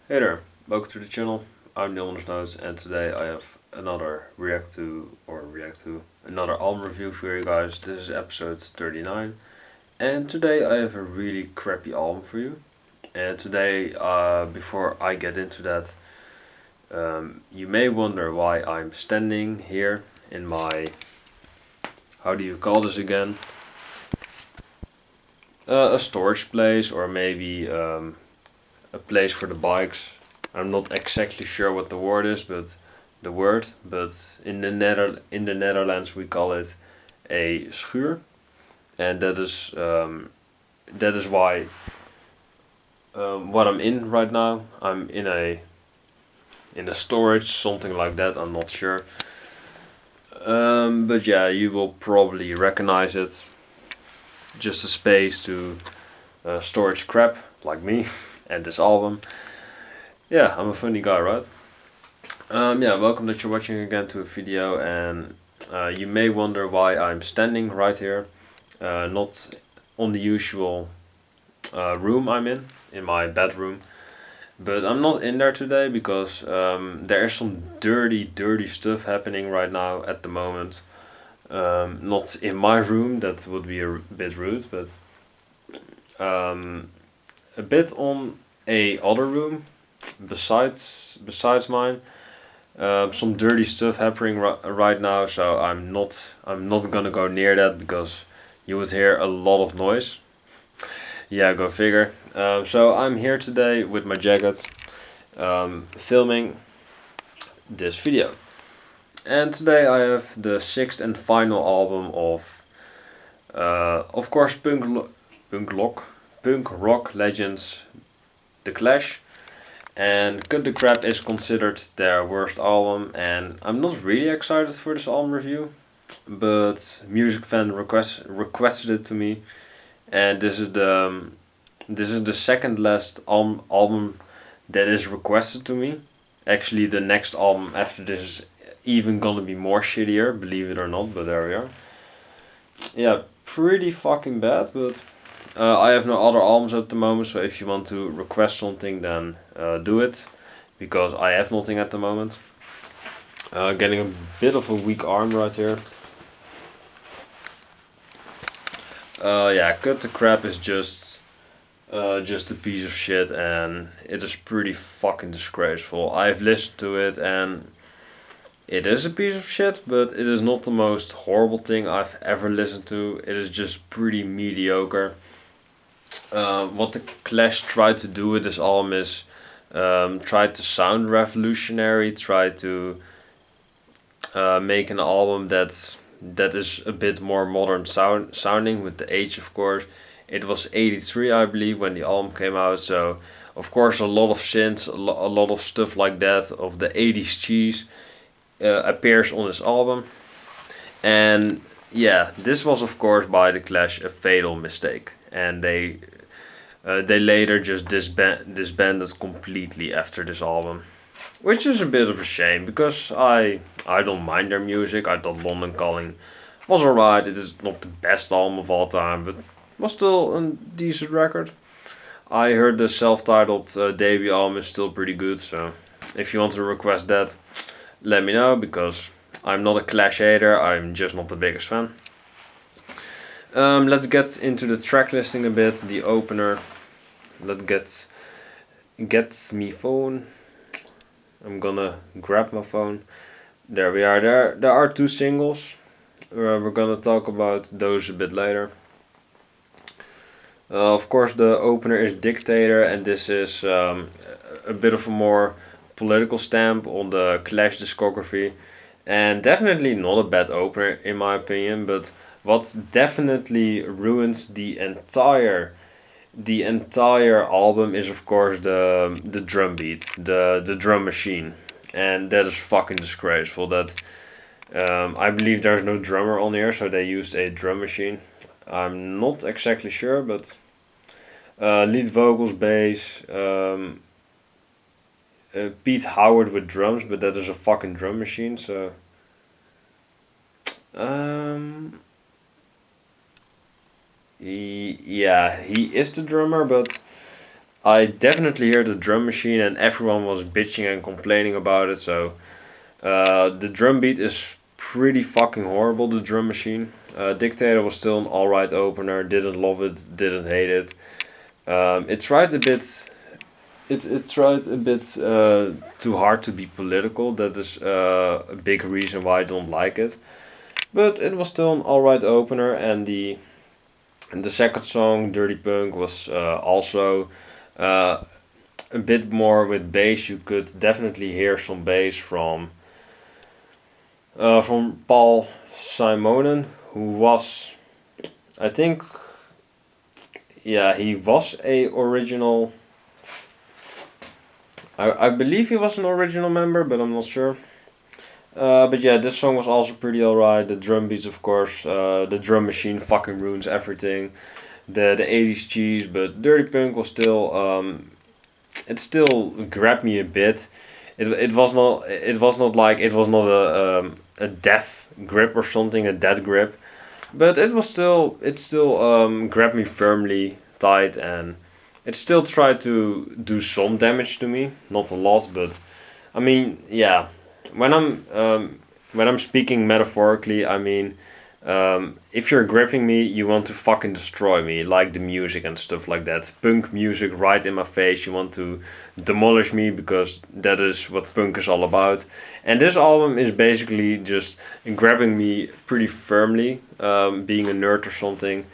Hey there, welcome to the channel. I'm Neil Nose, and today I have another another album review for you guys. This is episode 39, and today I have a really crappy album for you. And today, before I get into that, you may wonder why I'm standing here in my, how do you call this again? A storage place, or maybe a place for the bikes. I'm not exactly sure what the word is, but in the Netherlands we call it a schuur, and that is why what I'm in right now. I'm in a storage, something like that. I'm not sure. But yeah, you will probably recognize it. Just a space to storage crap like me and this album. Yeah, I'm a funny guy, right? Yeah, welcome that you're watching again to a video, and you may wonder why I'm standing right here, not on the usual room I'm in my bedroom, but I'm not in there today because there is some dirty stuff happening right now at the moment. Not in my room, that would be a bit rude, but um, a bit on a other room besides mine. Some dirty stuff happening right now, so I'm not gonna go near that because you would hear a lot of noise. Yeah, go figure. So I'm here today with my jacket, filming this video, and today I have the sixth and final album of course, punk rock legends, The Clash. And Cut the Crap is considered their worst album, and I'm not really excited for this album review, but music fan requested it to me, and this is the second last album that is requested to me. Actually, the next album after this is even gonna be more shittier, believe it or not, but there we are. Yeah, pretty fucking bad, but I have no other albums at the moment, so if you want to request something, then do it, because I have nothing at the moment. Getting a bit of a weak arm right here. Yeah, Cut the Crap is just a piece of shit, and it is pretty fucking disgraceful. I've listened to it, and it is a piece of shit, but it is not the most horrible thing I've ever listened to. It is just pretty mediocre. What the Clash tried to do with this album is try to sound revolutionary, try to make an album that is a bit more modern sounding with the age, of course. It was 83, I believe, when the album came out, so of course a lot of synths, a lot of stuff like that of the 80s cheese appears on this album. And yeah, this was of course by the Clash a fatal mistake, and they later just disbanded completely after this album, which is a bit of a shame because I don't mind their music. I thought London Calling was alright. It is not the best album of all time, but was still a decent record. I heard the self-titled debut album is still pretty good, so if you want to request that, let me know, because I'm not a Clash hater. I'm just not the biggest fan. Let's get into the track listing a bit. The opener. Let's get me phone. I'm gonna grab my phone. There we are. There are two singles. We're gonna talk about those a bit later. Of course, the opener is Dictator, and this is a bit of a more political stamp on the Clash discography, and definitely not a bad opener in my opinion. But what definitely ruins the entire album is of course the drum beat, the drum machine, and that is fucking disgraceful. That I believe there's no drummer on here, so they used a drum machine. I'm not exactly sure, but lead vocals, bass, Pete Howard with drums, but that is a fucking drum machine. So um, yeah, he is the drummer, but I definitely hear the drum machine, and everyone was bitching and complaining about it. So the drum beat is pretty fucking horrible. The drum machine. Dictator was still an alright opener. Didn't love it. Didn't hate it. It tried a bit. It tried a bit too hard to be political. That is a big reason why I don't like it. But it was still an alright opener, and the second song, Dirty Punk, was also uh, a bit more with bass. You could definitely hear some bass from Paul Simonon, who was, I think, yeah, he was a original. I believe he was an original member, but I'm not sure. But yeah, this song was also pretty alright. The drum beats, of course, the drum machine fucking ruins everything. The 80s cheese, but Dirty Punk was still it still grabbed me a bit. It was not a death grip or something, a dead grip, but it still grabbed me firmly tight, and it still tried to do some damage to me, not a lot, but I mean, yeah, when I'm speaking metaphorically, I mean, if you're gripping me, you want to fucking destroy me, like the music and stuff like that. Punk music right in my face. You want to demolish me because that is what punk is all about. And this album is basically just grabbing me pretty firmly, being a nerd or something,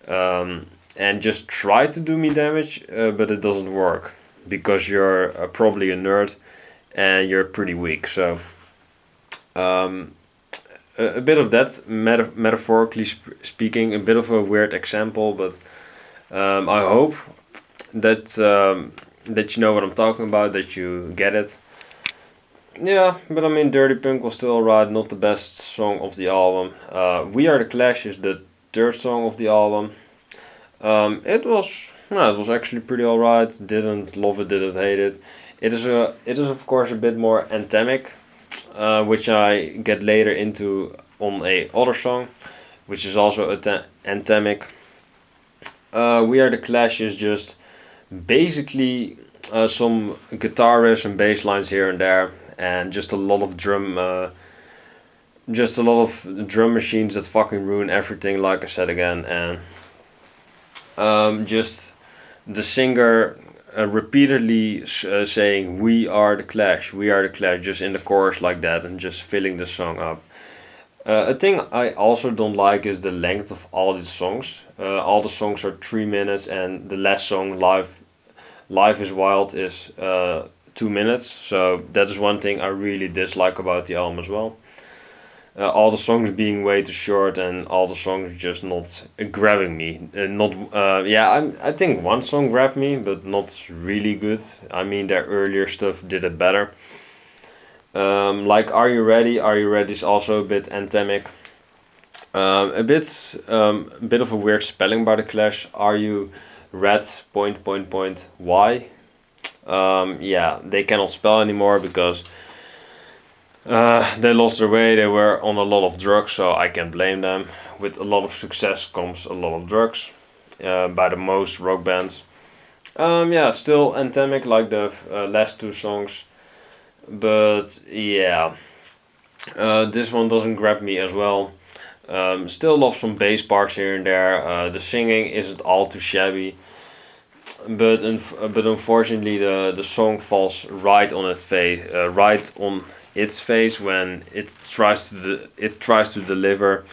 and just try to do me damage, but it doesn't work because you're probably a nerd and you're pretty weak. So. Um, a bit of that, metaphorically speaking, a bit of a weird example, but I hope that you know what I'm talking about, that you get it. Yeah, but I mean, Dirty Punk was still alright, not the best song of the album. We Are the Clash is the third song of the album. It was actually pretty alright. Didn't love it, didn't hate it. It is of course a bit more anthemic, which I get later into on a other song, which is also anthemic. We Are the Clash is just basically some guitar riffs and bass lines here and there, and just a lot of drum machines that fucking ruin everything. Like I said again, and just the singer repeatedly saying "We are the Clash, we are the Clash," just in the chorus like that, and just filling the song up. A thing I also don't like is the length of all these songs. All the songs are 3 minutes, and the last song, "Life Is Wild," is 2 minutes. So that is one thing I really dislike about the album as well. All the songs being way too short, and all the songs just not grabbing me. Not yeah, I think one song grabbed me, but not really good. I mean, their earlier stuff did it better. Like Are You Ready? Are You Ready is also a bit anthemic. A bit of a weird spelling by the Clash. Are you red? Point point point. Why? Yeah, they cannot spell anymore because they lost their way. They were on a lot of drugs, so I can't blame them. With a lot of success comes a lot of drugs. By the most rock bands. Yeah, still anthemic like the last two songs, but yeah, this one doesn't grab me as well. Still love some bass parts here and there. The singing isn't all too shabby, but unfortunately the song falls right on its face when it tries to deliver.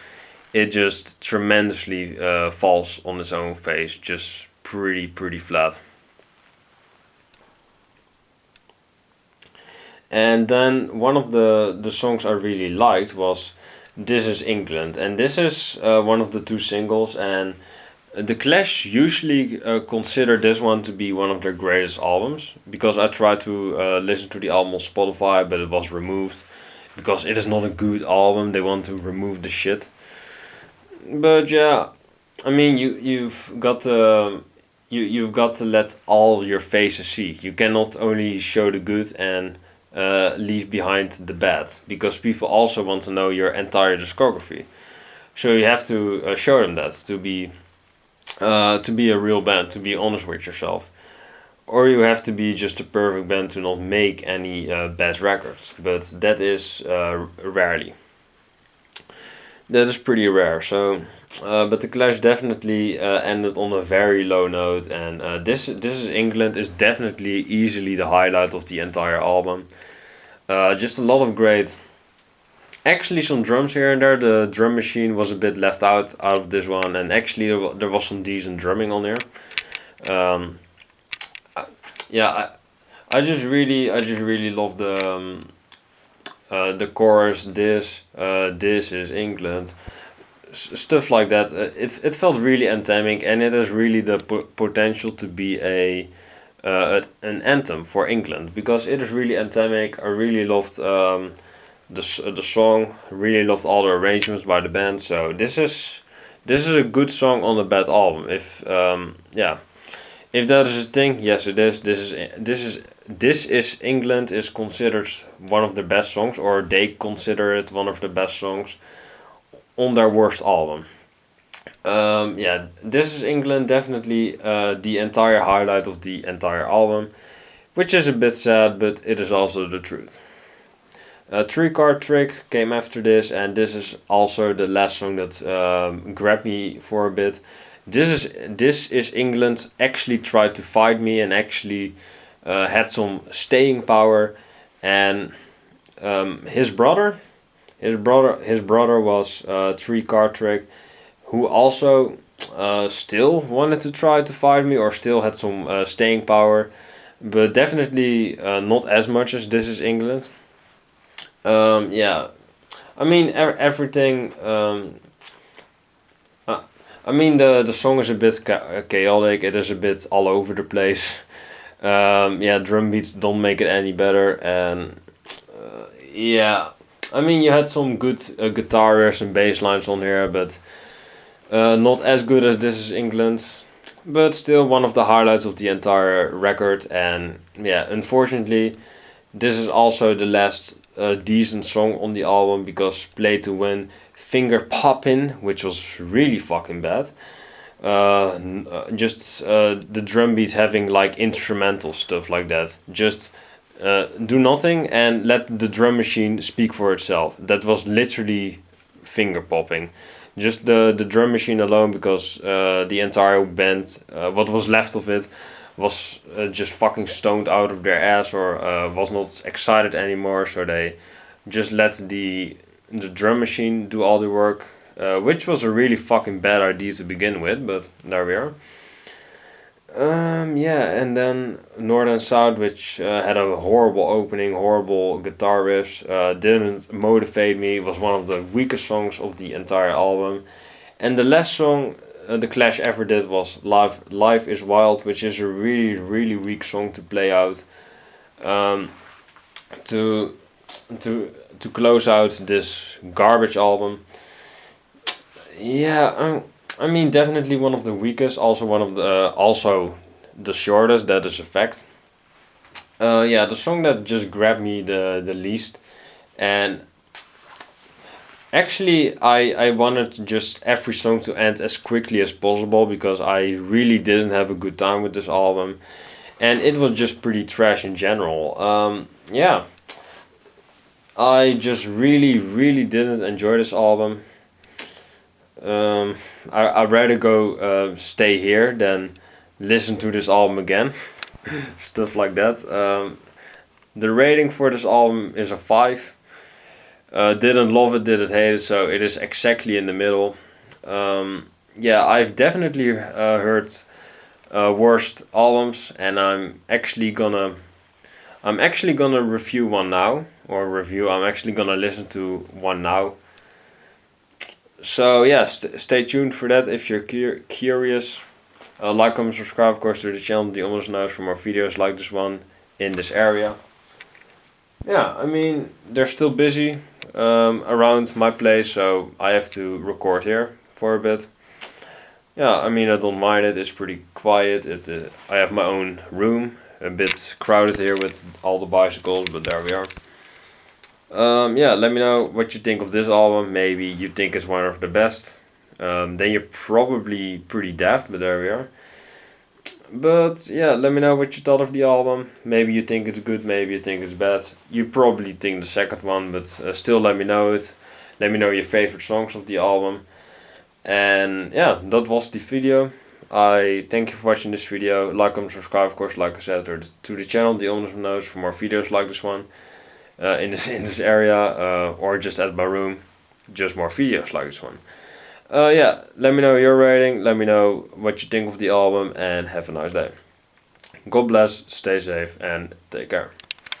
It just tremendously falls on its own face, just pretty flat. And then one of the songs I really liked was "This Is England," and this is one of the two singles. And the Clash usually consider this one to be one of their greatest albums, because I tried to listen to the album on Spotify, but it was removed because it is not a good album. They want to remove the shit. But yeah, I mean, you've got to let all your faces see. You cannot only show the good and leave behind the bad, because people also want to know your entire discography. So you have to show them that to be a real band, to be honest with yourself. or you have to be just a perfect band to not make any bad records. But that is rarely. That is pretty rare. So, but the Clash definitely ended on a very low note, and this is England is definitely easily the highlight of the entire album. Just a lot of great. Actually, some drums here and there. The drum machine was a bit left out of this one, and actually there was some decent drumming on here. Um, yeah, I just really love the chorus. This is England, stuff like that. It felt really anthemic, and it has really the potential to be an anthem for England because it is really anthemic. I really loved the song. Really loved all the arrangements by the band. So this is a good song on a bad album. If that is a thing, yes, it is. This is England is considered one of the best songs, or they consider it one of the best songs on their worst album. Yeah, this is England definitely the entire highlight of the entire album, which is a bit sad, but it is also the truth. Three Card Trick came after this, and this is also the last song that grabbed me for a bit. This is England actually tried to fight me and actually had some staying power, and his brother was Three Card Trick, who also still wanted to try to fight me or still had some staying power, but definitely not as much as This Is England. Yeah, I mean everything. Uh, I mean the song is a bit chaotic. It is a bit all over the place. Yeah, drum beats don't make it any better, and yeah, I mean you had some good guitar riffs and bass lines on here, but not as good as This Is England. But still one of the highlights of the entire record, and yeah, unfortunately, this is also the last decent song on the album because Play to Win, Fingerpoppin, which was really fucking bad. Just the drum beats having like instrumental stuff like that. Just do nothing and let the drum machine speak for itself. That was literally finger popping. Just the drum machine alone, because the entire band, what was left of it, was just fucking stoned out of their ass or was not excited anymore. So they just let the drum machine do all the work, which was a really fucking bad idea to begin with. But there we are. Yeah, and then North and South, which had a horrible opening, horrible guitar riffs, didn't motivate me. It was one of the weakest songs of the entire album. And the last song the Clash ever did was Life is Wild, which is a really, really weak song to play out. Um, to to close out this garbage album. Yeah, I mean definitely one of the weakest. Also one of the also the shortest. That is a fact. Yeah, the song that just grabbed me the least, and actually I wanted just every song to end as quickly as possible because I really didn't have a good time with this album, and it was just pretty trash in general. Yeah, I just really really didn't enjoy this album. I'd rather go stay here than listen to this album again. Stuff like that. The rating for this album is a 5. Didn't love it, didn't hate it, so it is exactly in the middle. Yeah, I've definitely heard worst albums, and I'm actually gonna review one now, or review. I'm actually gonna listen to one now. So yeah, stay tuned for that if you're curious. Like, comment, subscribe, of course, to the channel. The almost knows for more videos like this one in this area. Yeah, I mean they're still busy around my place, so I have to record here for a bit. Yeah, I mean I don't mind it. It's pretty quiet. I have my own room. A bit crowded here with all the bicycles, but there we are. Yeah, let me know what you think of this album. Maybe you think it's one of the best. Then you're probably pretty daft, but there we are. But yeah, let me know what you thought of the album. Maybe you think it's good, maybe you think it's bad. You probably think the second one, but still let me know it. Let me know your favorite songs of the album. And yeah, that was the video. I thank you for watching this video. Like, comment, subscribe, of course, like I said, to the channel, the owner's notes for more videos like this one in this area, or just at my room, just more videos like this one. Yeah, let me know your rating. Let me know what you think of the album, and have a nice day. God bless, stay safe, and take care.